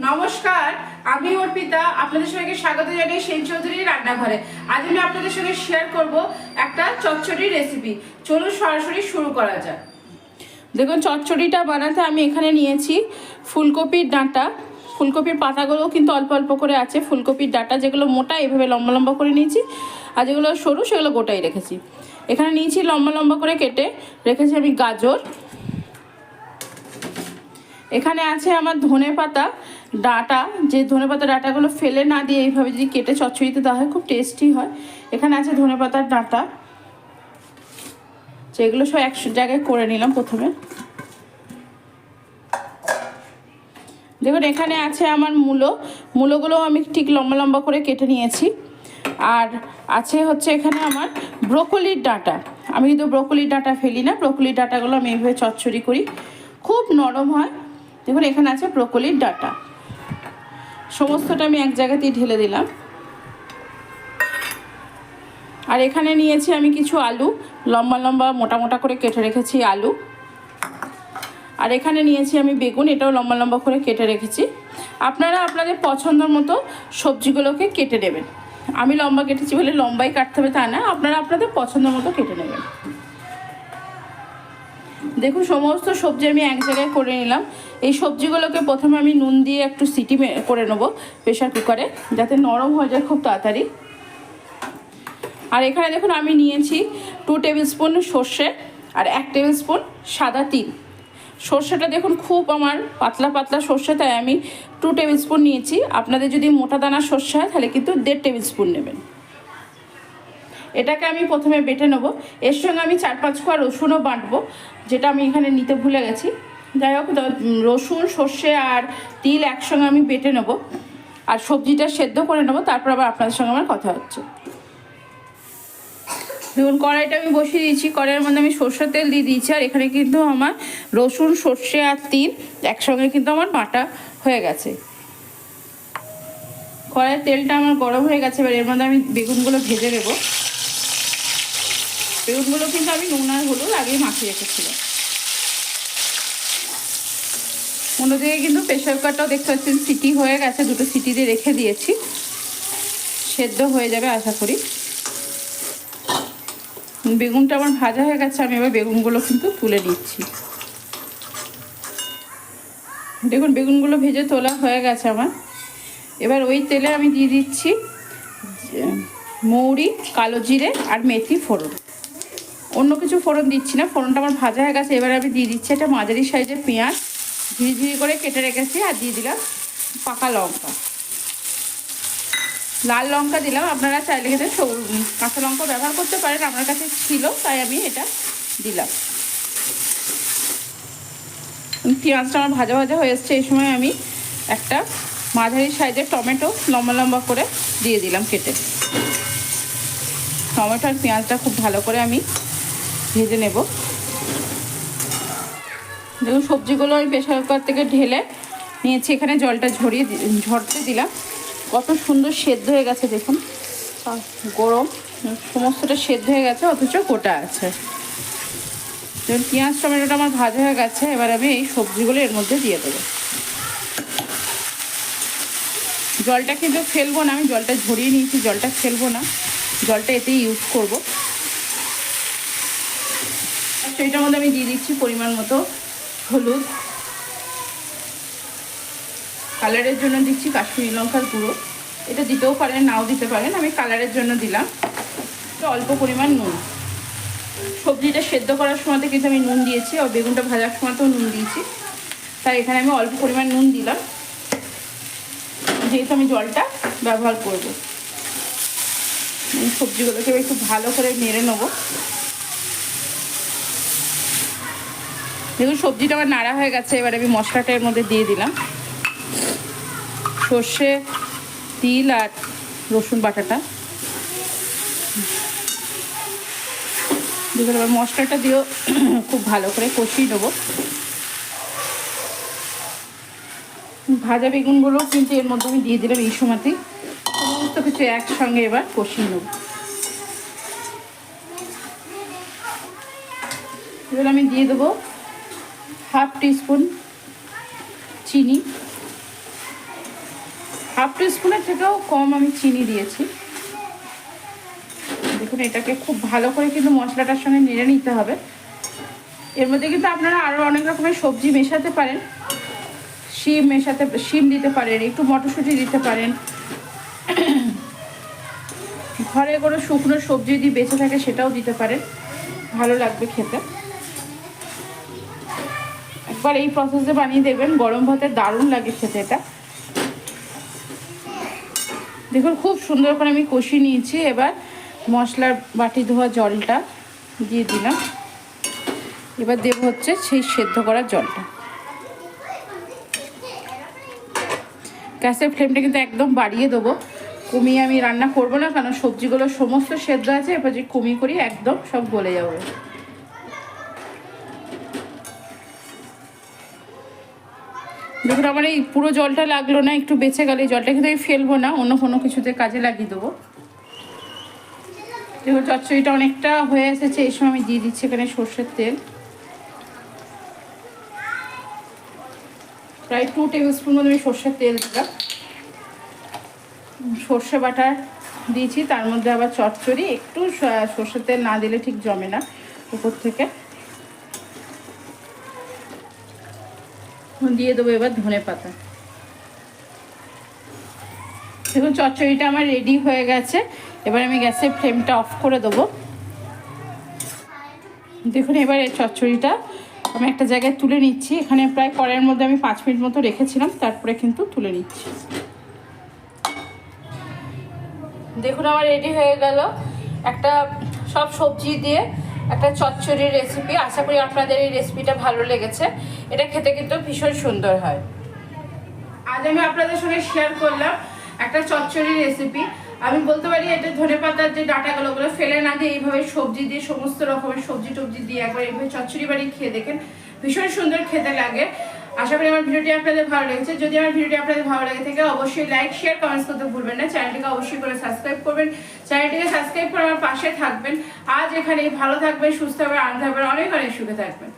নমস্কার, আমি অর্পিতা। আপনাদের সবাইকে স্বাগত জানাই সেন চৌধুরীর রান্নাঘরে। আজ আমি আপনাদের সঙ্গে শেয়ার করব একটা চচ্চড়ি রেসিপি। চলুন সরাসরি শুরু করা যাক। দেখুন, চচ্চড়িটা বানাতে আমি এখানে নিয়েছি ফুলকপির ডাঁটা। ফুলকপির পাতাগুলো কিন্তু অল্প অল্প করে আছে। ফুলকপির ডাঁটা যেগুলো মোটা এভাবে লম্বা লম্বা করে নিয়েছি, আর যেগুলো সরু সেগুলো গোটাই রেখেছি। এখানে নিয়েছি লম্বা লম্বা করে কেটে রেখেছি আমি গাজর। এখানে আছে আমার ধনেপাতা ডাঁটা। যে ধনেপাতা ডাঁটাগুলো ফেলে না দিয়ে এইভাবে যদি কেটে চচ্চড়িতে দেওয়া হয় খুব টেস্টি হয়। এখানে আছে ধনেপাতার ডাঁটা, যেগুলো সব এক জায়গায় করে নিলাম প্রথমে। দেখুন, এখানে আছে আমার মূলোগুলো আমি ঠিক লম্বা লম্বা করে কেটে নিয়েছি। আর আছে হচ্ছে এখানে আমার ব্রোকলির ডাঁটা। আমি কিন্তু ব্রোকলির ডাঁটা ফেলি না, ব্রোকলির ডাঁটাগুলো আমি এইভাবে চচ্চড়ি করি, খুব নরম হয়। দেখুন, এখানে আছে ব্রোকলির ডাঁটা। সমস্তটা আমি এক জায়গাতেই ঢেলে দিলাম। আর এখানে নিয়েছি আমি কিছু আলু, লম্বা লম্বা মোটা মোটা করে কেটে রেখেছি আলু। আর এখানে নিয়েছি আমি বেগুন, এটাও লম্বা লম্বা করে কেটে রেখেছি। আপনারা আপনাদের পছন্দ মতো সবজিগুলোকে কেটে নেবেন। আমি লম্বা কেটেছি বলে লম্বাই কাটতে হবে তা না, আপনারা আপনাদের পছন্দ মতো কেটে নেবেন। দেখুন, সমস্ত সবজি আমি এক জায়গায় করে নিলাম। এই সবজিগুলোকে প্রথমে আমি নুন দিয়ে একটু সিটি করে নেবো প্রেশার কুকারে, যাতে নরম হয়ে যায় খুব তাড়াতাড়ি। আর এখানে দেখুন, আমি নিয়েছি 2 টেবিল স্পুন সর্ষে আর 1 টেবিল স্পুন সাদা তিল। সর্ষেটা দেখুন খুব আমার পাতলা পাতলা সর্ষে, তাই আমি 2 টেবিল স্পুন নিয়েছি। আপনাদের যদি মোটা দানার সর্ষে হয় তাহলে কিন্তু 1.5 টেবিল স্পুন নেবেন। এটাকে আমি প্রথমে বেটে নেবো। এর সঙ্গে আমি 4-5 কোয়া রসুনও বাটবো, যেটা আমি এখানে নিতে ভুলে গেছি। যাই হোক, রসুন সর্ষে আর তিল একসঙ্গে আমি বেটে নেবো, আর সবজিটা সেদ্ধ করে নেবো। তারপর আবার আপনাদের সঙ্গে আমার কথা হচ্ছে। দেখুন, কড়াইটা আমি বসিয়ে দিয়েছি। কড়াইয়ের মধ্যে আমি সর্ষের তেল দিয়ে দিয়েছি। আর এখানে কিন্তু আমার রসুন সর্ষে আর তিল একসঙ্গে কিন্তু আমার বাটা হয়ে গেছে। কড়াইয়ের তেলটা আমার গরম হয়ে গেছে। এবার এর মধ্যে আমি বেগুনগুলো ভেজে নেবো। বেগুনগুলো কিন্তু আমি নুন আর হলুদ আগেই মাখিয়ে রেখেছিলাম। অন্যদিকে কিন্তু প্রেশার কুকারটাও দেখতে পাচ্ছেন সিটি হয়ে গেছে, 2টো সিটি দিয়ে রেখে দিয়েছি, সেদ্ধ হয়ে যাবে আশা করি। বেগুনটা আমার ভাজা হয়ে গেছে। আমি এবার বেগুনগুলো কিন্তু তুলে নিচ্ছি। দেখুন, বেগুনগুলো ভেজে তোলা হয়ে গেছে আমার। এবার ওই তেলে আমি দিয়ে দিচ্ছি মৌরি, কালো জিরে আর মেথি ফোড়ন। অন্য কিছু ফোড়ন দিচ্ছি না, ফোড়নটা আমার ভাজা হয়ে গেছে। এবার আমি দিয়ে দিচ্ছি একটা মাঝারি সাইজের পেঁয়াজ ঝিরি ঝিরি করে কেটে রেখেছি, আর দিয়ে দিলাম পাকা লঙ্কা। লাল লঙ্কা দিলাম, আপনারা চাইলে কিন্তু কাঁচা লঙ্কা ব্যবহার করতে পারেন, আমার কাছে ছিল তাই আমি এটা দিলাম। পেঁয়াজটা আমার ভাজা ভাজা হয়ে এসছে। এই সময় আমি একটা মাঝারি সাইজের টমেটো লম্বা লম্বা করে দিয়ে দিলাম কেটে। টমেটো আর পেঁয়াজটা খুব ভালো করে আমি ভেজে নেব। দেখুন, সবজিগুলো আমি প্রেশার কুকার থেকে ঢেলে নিয়েছি। এখানে জলটা ঝরতে দিলাম। কত সুন্দর সেদ্ধ হয়ে গেছে দেখুন, গরম সমস্তটা সেদ্ধ হয়ে গেছে, অথচ গোটা আছে। দেখুন, পেঁয়াজ টমেটোটা আমার ভাজা হয়ে গেছে। এবার আমি এই সবজিগুলো এর মধ্যে দিয়ে দেবো। জলটা কিন্তু ফেলবো না, আমি জলটা ঝরিয়ে নিয়েছি, জলটা ফেলবো না, জলটা এতেই ইউজ করবো। সেইটার মধ্যে আমি দিয়ে দিচ্ছি পরিমাণ মতো হলুদ, কালারের জন্য দিচ্ছি কাশ্মীরি লঙ্কার গুঁড়ো। এটা দিতেও পারেন, নাও দিতে পারেন, আমি কালারের জন্য দিলাম। অল্প পরিমাণ নুন। সবজিটা সেদ্ধ করার সময়তে কিন্তু আমি নুন দিয়েছি, আর বেগুনটা ভাজার সময়তেও নুন দিয়েছি, তাই এখানে আমি অল্প পরিমাণ নুন দিলাম, যেহেতু আমি জলটা ব্যবহার করব। সবজিগুলোকে একটু ভালো করে নেড়ে নেবো। দেখুন, সবজিটা আমার নাড়া হয়ে গেছে। এবার আমি মশলাটা এর মধ্যে দিয়ে দিলাম, সর্ষে তিল আর রসুন বাটাটা। দেখুন, এবার মশলাটা দিয়েও খুব ভালো করে কষিয়ে নেবো। ভাজা বেগুনগুলো কিন্তু এর মধ্যে আমি দিয়ে দিলাম এই সময়তেই। সমস্ত কিছু একসঙ্গে এবার কষিয়ে নেব। এবার আমি দিয়ে দেবো 1/2 টিস্পুন চিনি, হাফ টি স্পুনের থেকেও কম আমি চিনি দিয়েছি। দেখুন এটাকে খুব ভালো করে কিন্তু মশলাটার সঙ্গে নেড়ে নিতে হবে। এর মধ্যে কিন্তু আপনারা আরও অনেক রকমের সবজি মেশাতে পারেন, শিম দিতে পারেন, একটু মটরশুঁটি দিতে পারেন। ঘরে কোনো শুকনো সবজি যদি বেঁচে থাকে সেটাও দিতে পারেন, ভালো লাগবে খেতে। একবার এই প্রসেসে বানিয়ে দেখবেন, গরম ভাতে দারুণ লাগে খেতে এটা। দেখুন খুব সুন্দর করে আমি কষিয়ে নিয়েছি। এবার মশলার বাটি ধোয়া জলটা দিয়ে দিলাম। এবার দেব হচ্ছে সেই সেদ্ধ করা জলটা। গ্যাসের ফ্লেমটা কিন্তু একদম বাড়িয়ে দেবো, কমিয়ে আমি রান্না করবো না, কারণ সবজিগুলো সমস্ত সেদ্ধ আছে। এবার যে কমিয়ে করি একদম সব গলে যাবে। দেখুন আমার এই পুরো জলটা লাগলো না, একটু বেঁচে গেলে জলটা কিন্তু আমি ফেলবো না, অন্য কোনো কিছুতে কাজে লাগিয়ে দেবো। দেখুন চচ্চড়িটা অনেকটা হয়ে এসেছে। এই সময় আমি দিয়ে দিচ্ছি এখানে সর্ষের তেল, প্রায় 2 টেবিল স্পুন মতো আমি সর্ষের তেল দিলাম। সর্ষে বাটা দিয়েছি, তার মধ্যে আবার চচ্চড়ি, একটু সর্ষের তেল না দিলে ঠিক জমে না উপর থেকে। দিয়ে দেবো এবার ধনে পাতা। দেখুন চচ্চড়িটা আমার রেডি হয়ে গেছে। এবার আমি গ্যাসের ফ্লেমটা অফ করে দেবো। দেখুন এবার এই চচ্চড়িটা আমি একটা জায়গায় তুলে নিচ্ছি। এখানে প্রায় কড়াইয়ের মধ্যে আমি 5 মিনিট মতো রেখেছিলাম, তারপরে কিন্তু তুলে নিচ্ছি। দেখুন আমার রেডি হয়ে গেল একটা সব সবজি দিয়ে একটা চচ্চড়ির রেসিপি। আশা করি আপনাদের এই রেসিপিটা ভালো লেগেছে। এটা খেতে কিন্তু ভীষণ সুন্দর হয়। আজ আমি আপনাদের সঙ্গে শেয়ার করলাম একটা চচ্চড়ির রেসিপি। আমি বলতে পারি এটা ধনেপাতার যে ডাঁটাগুলো ওগুলো ফেলে না দিয়ে এইভাবে সবজি দিয়ে, সমস্ত রকমের সবজি টবজি দিয়ে একবার এইভাবে চচ্চড়ি বানিয়ে খেয়ে দেখেন, ভীষণ সুন্দর খেতে লাগে। আশা করি আমার ভিডিওটি আপনাদের ভালো লেগেছে। যদি আমার ভিডিওটি আপনাদের ভালো লেগে থাকে অবশ্যই লাইক, শেয়ার, কমেন্টস করতে ভুলবেন না। চ্যানেলটিকে অবশ্যই করে সাবস্ক্রাইব করবেন। চ্যানেলটিকে সাবস্ক্রাইব করে আমার পাশে থাকবেন। আজ এখানেই, ভালো থাকবেন, সুস্থ থাকবেন, আনন্দ থাকবেন, অনেক অনেক সুখে থাকবেন।